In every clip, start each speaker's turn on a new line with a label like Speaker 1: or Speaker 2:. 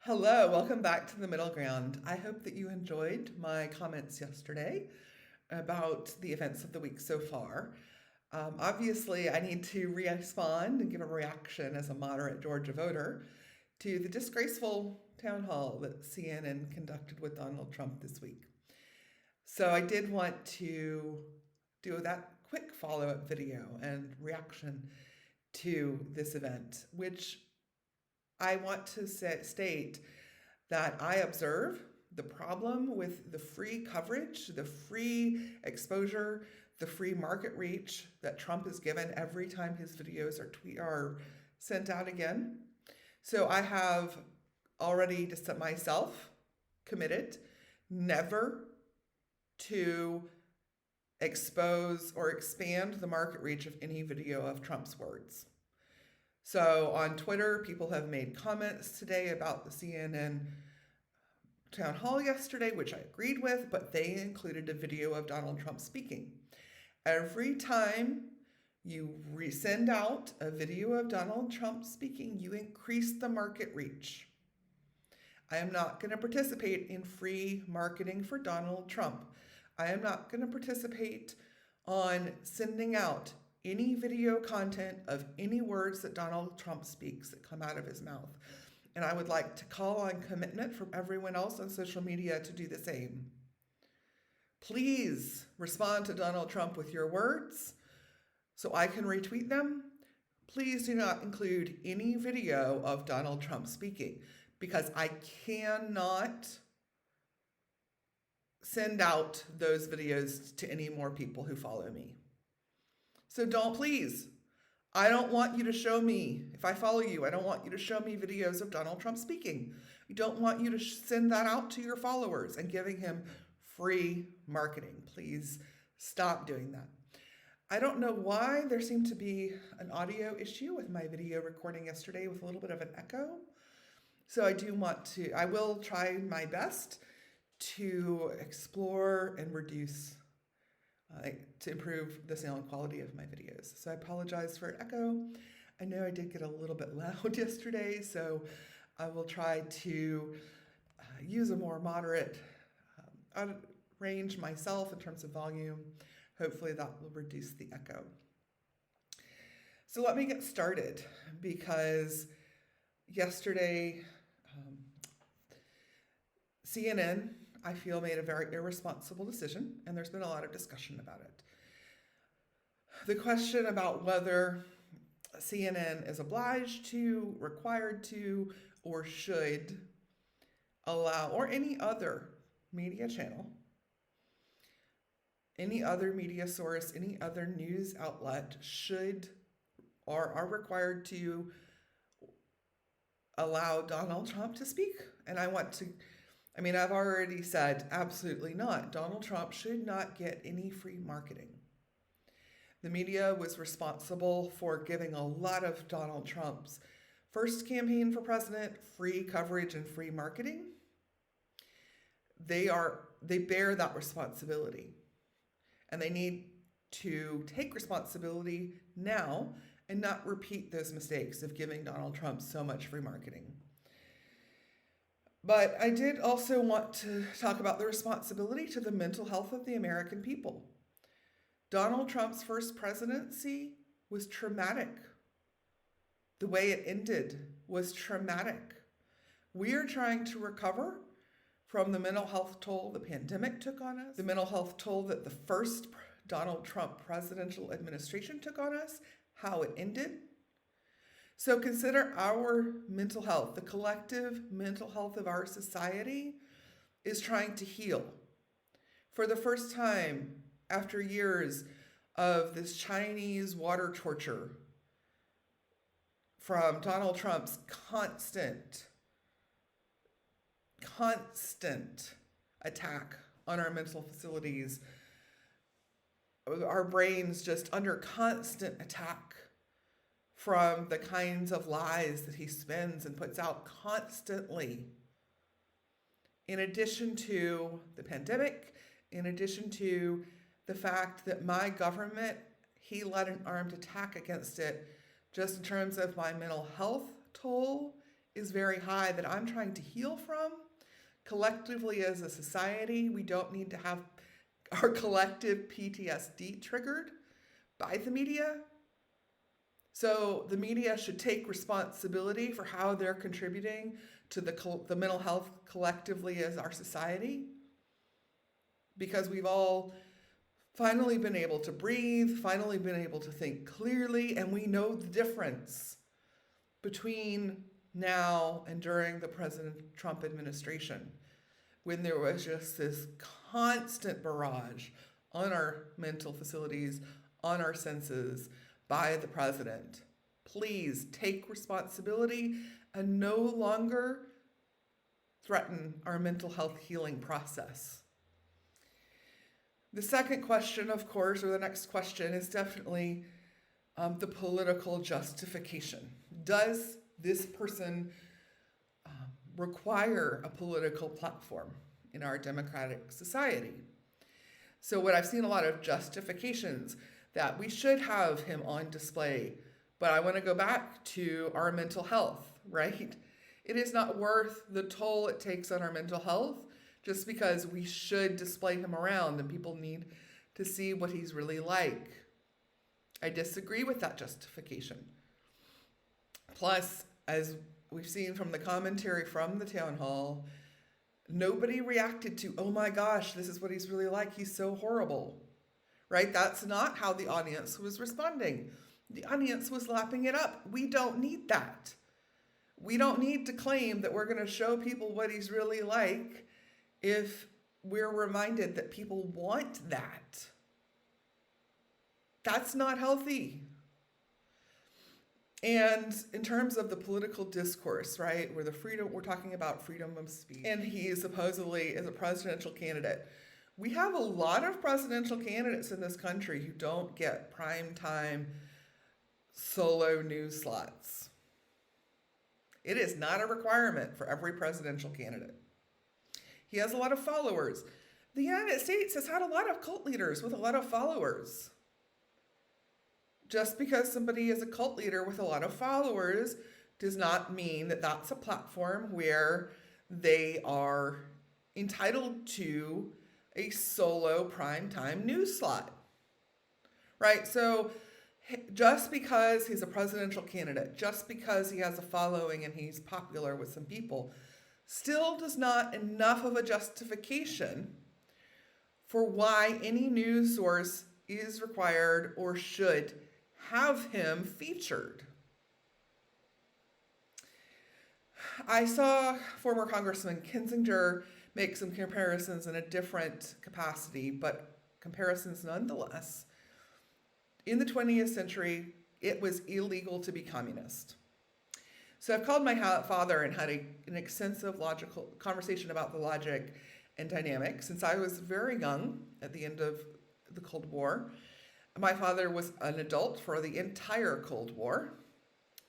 Speaker 1: Hello, welcome back to the middle ground. I hope that you enjoyed my comments yesterday about the events of the week so far. Obviously, I need to respond and give a reaction as a moderate Georgia voter to the disgraceful town hall that CNN conducted with Donald Trump this week. So I did want to do that quick follow up video and reaction to this event, which I want to state that I observe the problem with the free coverage, the free exposure, the free market reach that Trump is given every time his videos are sent out again. So I have already just myself committed never to expose or expand the market reach of any video of Trump's words. So on Twitter, people have made comments today about the CNN town hall yesterday, which I agreed with, but they included a video of Donald Trump speaking. Every time you send out a video of Donald Trump speaking, you increase the market reach. I am not going to participate in free marketing for Donald Trump. I am not going to participate on sending out any video content of any words that Donald Trump speaks that come out of his mouth. And I would like to call on commitment from everyone else on social media to do the same. Please respond to Donald Trump with your words so I can retweet them. Please do not include any video of Donald Trump speaking because I cannot send out those videos to any more people who follow me. So don't, please. I don't want you to show me, if I follow you, I don't want you to show me videos of Donald Trump speaking. I don't want you to send that out to your followers and giving him free marketing. Please stop doing that. I don't know why there seemed to be an audio issue with my video recording yesterday with a little bit of an echo. So I will try my best to explore and reduce to improve the sound quality of my videos. So I apologize for echo. I know I did get a little bit loud yesterday, so I will try to use a more moderate range myself in terms of volume. Hopefully that will reduce the echo. So let me get started because yesterday CNN, I feel, made a very irresponsible decision, and there's been a lot of discussion about it. The question about whether CNN is obliged to, required to, or should allow, or any other media channel, any other media source, any other news outlet should or are required to allow Donald Trump to speak. And I've already said absolutely not. Donald Trump should not get any free marketing. The media was responsible for giving a lot of Donald Trump's first campaign for president free coverage and free marketing. They bear that responsibility. And they need to take responsibility now and not repeat those mistakes of giving Donald Trump so much free marketing. But I did also want to talk about the responsibility to the mental health of the American people. Donald Trump's first presidency was traumatic. The way it ended was traumatic. We are trying to recover from the mental health toll the pandemic took on us, the mental health toll that the first Donald Trump presidential administration took on us, how it ended. So consider our mental health. The collective mental health of our society is trying to heal. For the first time, after years of this Chinese water torture from Donald Trump's constant attack on our mental facilities, our brains just under constant attack from the kinds of lies that he spins and puts out constantly. In addition to the pandemic, in addition to the fact that my government, he led an armed attack against it, just in terms of my mental health toll, is very high that I'm trying to heal from. Collectively as a society, we don't need to have our collective PTSD triggered by the media. So the media should take responsibility for how they're contributing to the mental health collectively as our society, because we've all finally been able to breathe, finally been able to think clearly, and we know the difference between now and during the President Trump administration, when there was just this constant barrage on our mental facilities, on our senses by the president. Please take responsibility and no longer threaten our mental health healing process. The second question, of course, or the next question, is definitely the political justification. Does this person require a political platform in our democratic society? So what I've seen a lot of justifications that we should have him on display, but I want to go back to our mental health, right? It is not worth the toll it takes on our mental health just because we should display him around and people need to see what he's really like. I disagree with that justification. Plus, as we've seen from the commentary from the town hall, nobody reacted to, oh my gosh, this is what he's really like, he's so horrible, right? That's not how the audience was responding. The audience was lapping it up. We don't need that. We don't need to claim that we're going to show people what he's really like if we're reminded that people want that. That's not healthy. And in terms of the political discourse, right, where we're talking about freedom of speech, and he supposedly is a presidential candidate. We have a lot of presidential candidates in this country who don't get primetime solo news slots. It is not a requirement for every presidential candidate. He has a lot of followers. The United States has had a lot of cult leaders with a lot of followers. Just because somebody is a cult leader with a lot of followers does not mean that that's a platform where they are entitled to a solo primetime news slot, right? So just because he's a presidential candidate, just because he has a following and he's popular with some people, still does not enough of a justification for why any news source is required or should have him featured. I saw former Congressman Kinzinger make some comparisons in a different capacity, but comparisons nonetheless. In the 20th century, it was illegal to be communist. So I've called my father and had an extensive logical conversation about the logic and dynamics since I was very young at the end of the Cold War. My father was an adult for the entire Cold War.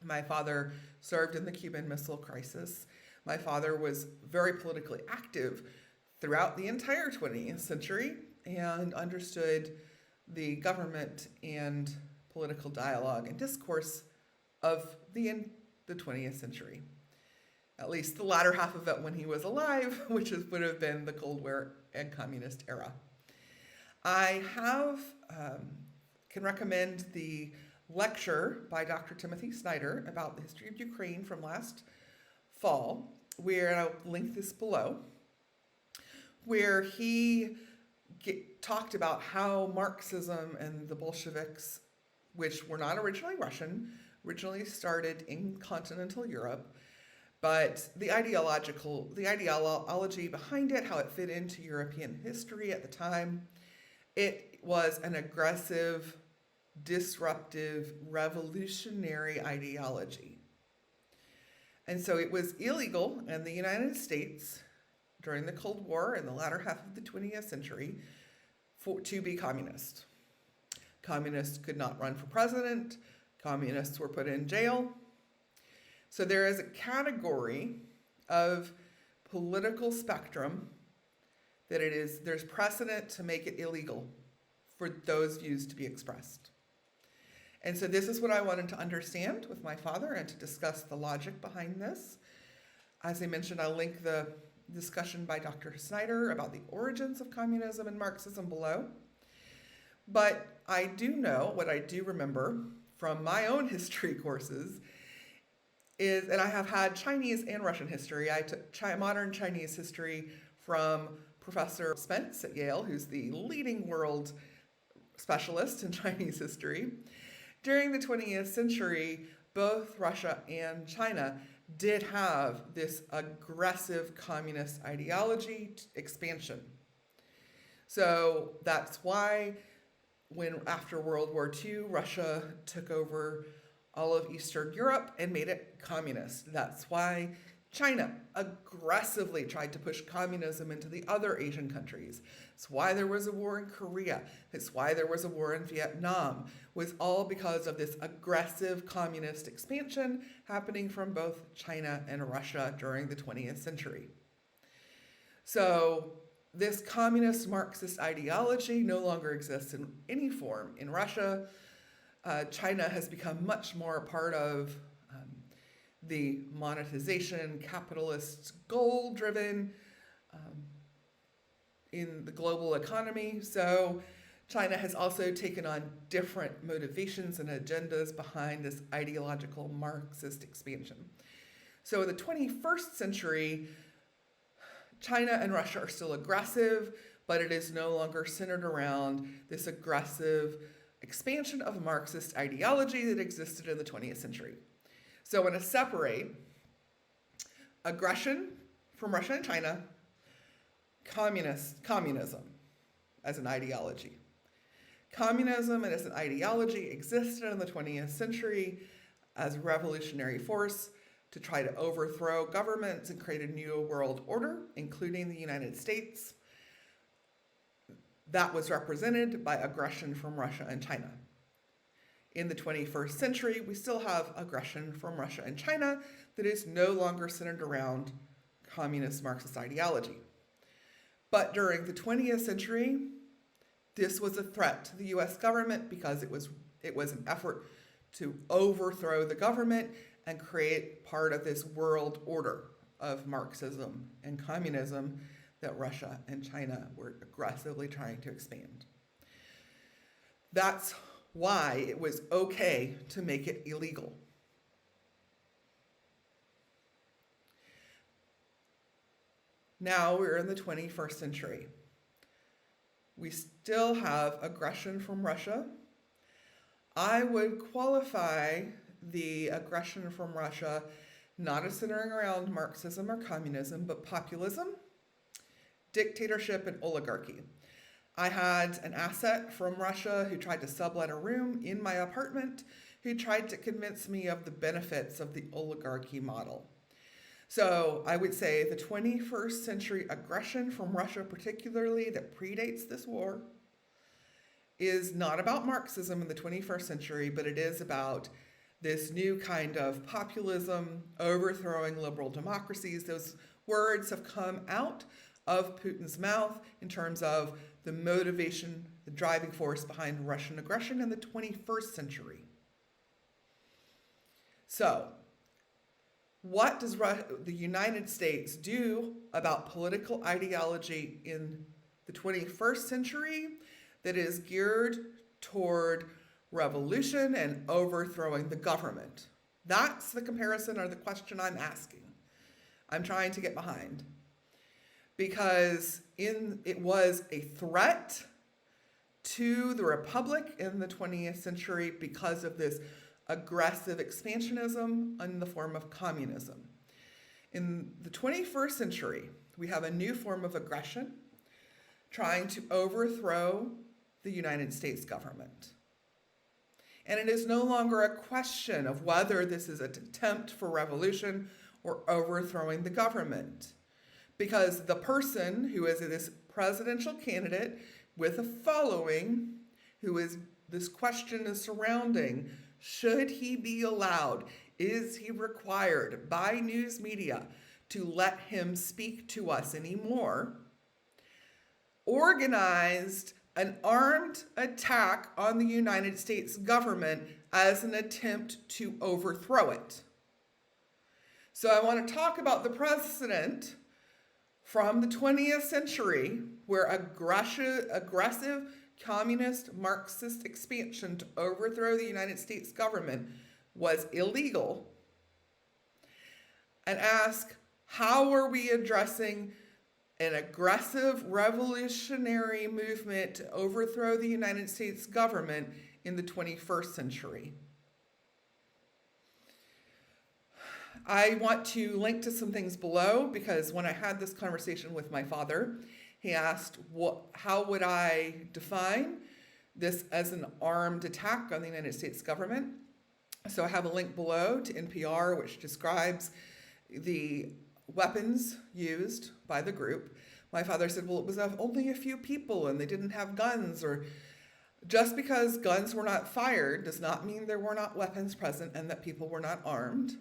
Speaker 1: My father served in the Cuban Missile Crisis. My father was very politically active throughout the entire 20th century and understood the government and political dialogue and discourse of the 20th century. At least the latter half of it when he was alive, which would have been the Cold War and communist era. I can recommend the lecture by Dr. Timothy Snyder about the history of Ukraine from last fall, where I'll link this below, where he talked about how Marxism and the Bolsheviks, which were not originally Russian, originally started in continental Europe, but the ideology behind it, how it fit into European history at the time, it was an aggressive, disruptive, revolutionary ideology. And so it was illegal in the United States during the Cold War and the latter half of the 20th century to be communist. Communists could not run for president. Communists were put in jail. So there is a category of political spectrum that there's precedent to make it illegal for those views to be expressed. And so this is what I wanted to understand with my father and to discuss the logic behind this. As I mentioned, I'll link the discussion by Dr. Snyder about the origins of communism and Marxism below. But I do know, what I do remember from my own history courses is, and I have had Chinese and Russian history. I took modern Chinese history from Professor Spence at Yale, who's the leading world specialist in Chinese history. During the 20th century, both Russia and China did have this aggressive communist ideology expansion. So that's why when after World War II, Russia took over all of Eastern Europe and made it communist. That's why China aggressively tried to push communism into the other Asian countries. It's why there was a war in Korea. It's why there was a war in Vietnam. It was all because of this aggressive communist expansion happening from both China and Russia during the 20th century. So this communist Marxist ideology no longer exists in any form in Russia. China has become much more a part of the monetization, capitalist, goal-driven in the global economy. So China has also taken on different motivations and agendas behind this ideological Marxist expansion. So in the 21st century, China and Russia are still aggressive, but it is no longer centered around this aggressive expansion of Marxist ideology that existed in the 20th century. So I want to separate aggression from Russia and China, communism as an ideology. Communism as an ideology existed in the 20th century as a revolutionary force to try to overthrow governments and create a new world order, including the United States. That was represented by aggression from Russia and China. In the 21st century, we still have aggression from Russia and China that is no longer centered around communist Marxist ideology. But during the 20th century, this was a threat to the US government because it was an effort to overthrow the government and create part of this world order of Marxism and communism that Russia and China were aggressively trying to expand. That's why it was okay to make it illegal. Now we're in the 21st century. We still have aggression from Russia. I would qualify the aggression from Russia not as centering around Marxism or communism, but populism, dictatorship, and oligarchy. I had an asset from Russia who tried to sublet a room in my apartment, who tried to convince me of the benefits of the oligarchy model. So I would say the 21st century aggression from Russia, particularly that predates this war, is not about Marxism in the 21st century, but it is about this new kind of populism, overthrowing liberal democracies. Those words have come out of Putin's mouth in terms of the motivation, the driving force behind Russian aggression in the 21st century. So, what does the United States do about political ideology in the 21st century that is geared toward revolution and overthrowing the government? That's the comparison or the question I'm asking. I'm trying to get behind. Because it was a threat to the Republic in the 20th century because of this aggressive expansionism in the form of communism. In the 21st century, we have a new form of aggression trying to overthrow the United States government. And it is no longer a question of whether this is an attempt for revolution or overthrowing the government. Because the person who is this presidential candidate with a following, this question is surrounding, should he be allowed, is he required by news media to let him speak to us anymore, organized an armed attack on the United States government as an attempt to overthrow it. So I want to talk about the precedent from the 20th century where aggressive communist Marxist expansion to overthrow the United States government was illegal, and ask, how are we addressing an aggressive revolutionary movement to overthrow the United States government in the 21st century? I want to link to some things below because when I had this conversation with my father, he asked, how would I define this as an armed attack on the United States government? So I have a link below to NPR, which describes the weapons used by the group. My father said, well, it was only a few people and they didn't have guns, or just because guns were not fired does not mean there were not weapons present and that people were not armed.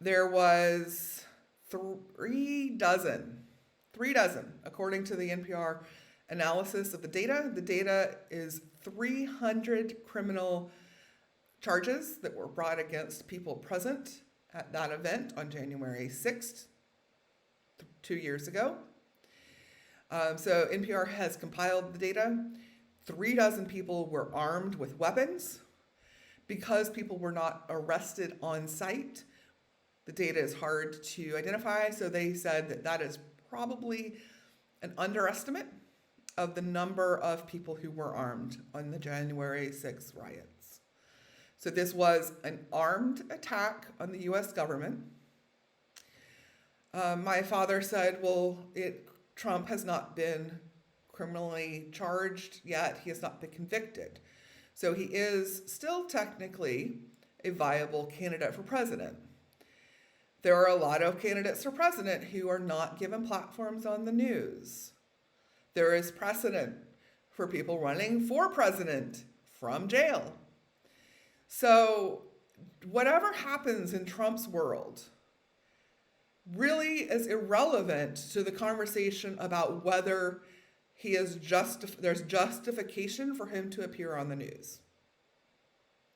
Speaker 1: There was 3 dozen, according to the NPR analysis of the data. The data is 300 criminal charges that were brought against people present at that event on January 6th, 2 years ago. So NPR has compiled the data. 3 dozen people were armed with weapons. Because people were not arrested on site, the data is hard to identify, so they said that that is probably an underestimate of the number of people who were armed on the January 6th riots. So this was an armed attack on the US government. My father said, well, Trump has not been criminally charged yet. He has not been convicted. So he is still technically a viable candidate for president. There are a lot of candidates for president who are not given platforms on the news. There is precedent for people running for president from jail. So whatever happens in Trump's world really is irrelevant to the conversation about whether he is there's justification for him to appear on the news.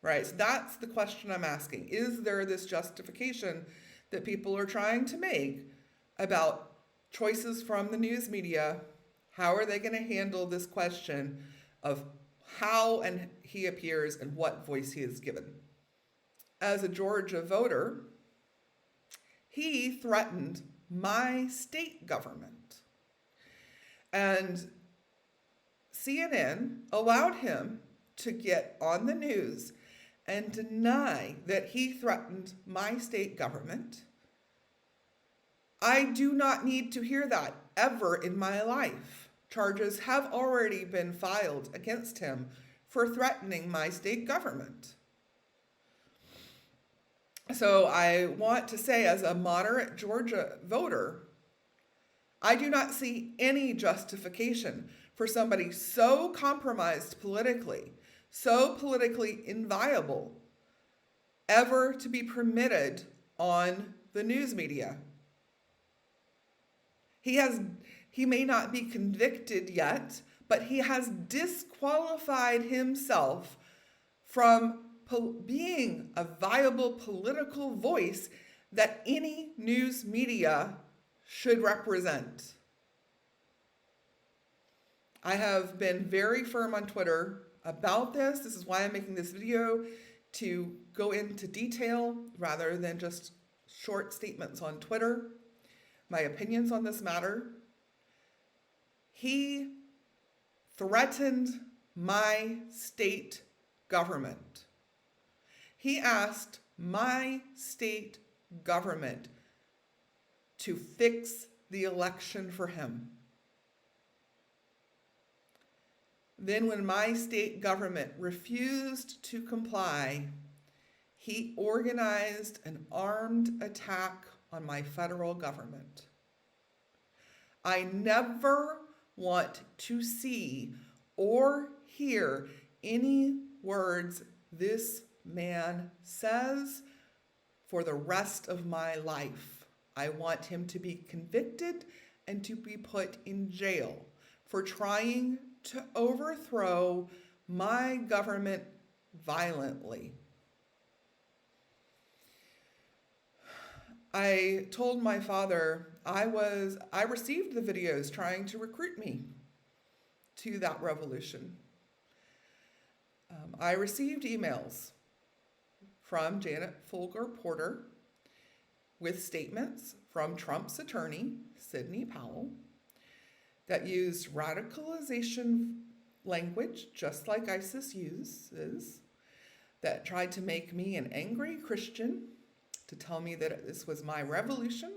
Speaker 1: Right? So that's the question I'm asking. Is there this justification that people are trying to make about choices from the news media? How are they going to handle this question of how and he appears and what voice he is given? As a Georgia voter, he threatened my state government. And CNN allowed him to get on the news and deny that he threatened my state government. I do not need to hear that ever in my life. Charges have already been filed against him for threatening my state government. So I want to say, as a moderate Georgia voter, I do not see any justification for somebody so compromised politically, so politically inviolable, ever to be permitted on the news media. He may not be convicted yet, but he has disqualified himself from being a viable political voice that any news media should represent. I have been very firm on Twitter about this. This is why I'm making this video, to go into detail rather than just short statements on Twitter. My opinions on this matter. He threatened my state government. He asked my state government to fix the election for him. Then when my state government refused to comply, he organized an armed attack on my federal government. I never want to see or hear any words this man says for the rest of my life. I want him to be convicted and to be put in jail for trying to overthrow my government violently. I told my father I received the videos trying to recruit me to that revolution. I received emails from Janet Folger Porter with statements from Trump's attorney, Sidney Powell, that used radicalization language just like ISIS uses, that tried to make me an angry Christian, to tell me that this was my revolution,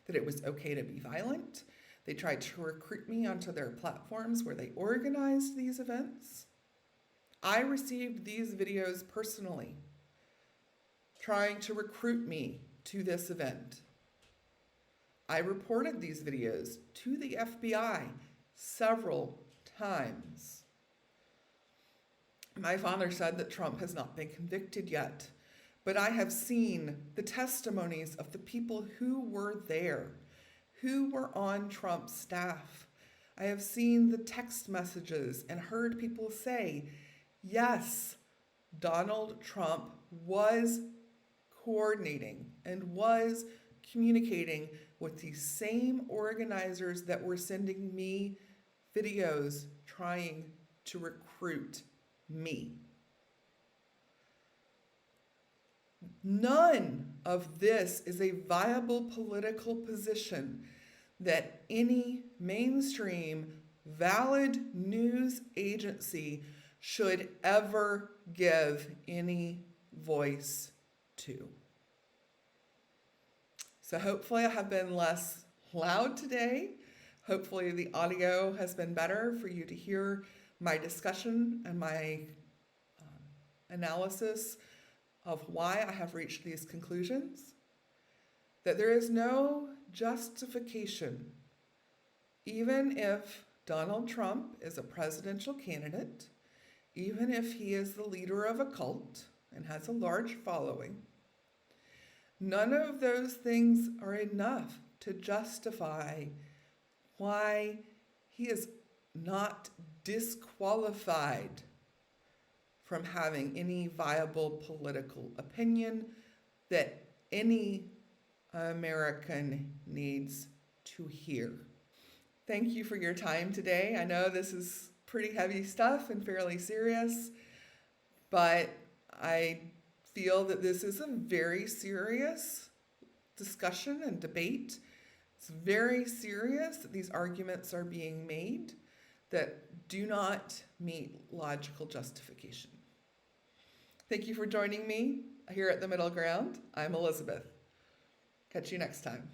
Speaker 1: that it was okay to be violent. They tried to recruit me onto their platforms where they organized these events. I received these videos personally, trying to recruit me to this event. I reported these videos to the FBI several times. My father said that Trump has not been convicted yet, but I have seen the testimonies of the people who were there, who were on Trump's staff. I have seen the text messages and heard people say, yes, Donald Trump was coordinating and was communicating with these same organizers that were sending me videos trying to recruit me. None of this is a viable political position that any mainstream valid news agency should ever give any voice to. So hopefully I have been less loud today. Hopefully the audio has been better for you to hear my discussion and my analysis of why I have reached these conclusions. That there is no justification, even if Donald Trump is a presidential candidate, even if he is the leader of a cult and has a large following, none of those things are enough to justify why he is not disqualified from having any viable political opinion that any American needs to hear. Thank you for your time today. I know this is pretty heavy stuff and fairly serious, but I feel that this is a very serious discussion and debate. It's very serious that these arguments are being made that do not meet logical justification. Thank you for joining me here at The Middle Ground. I'm Elizabeth. Catch you next time.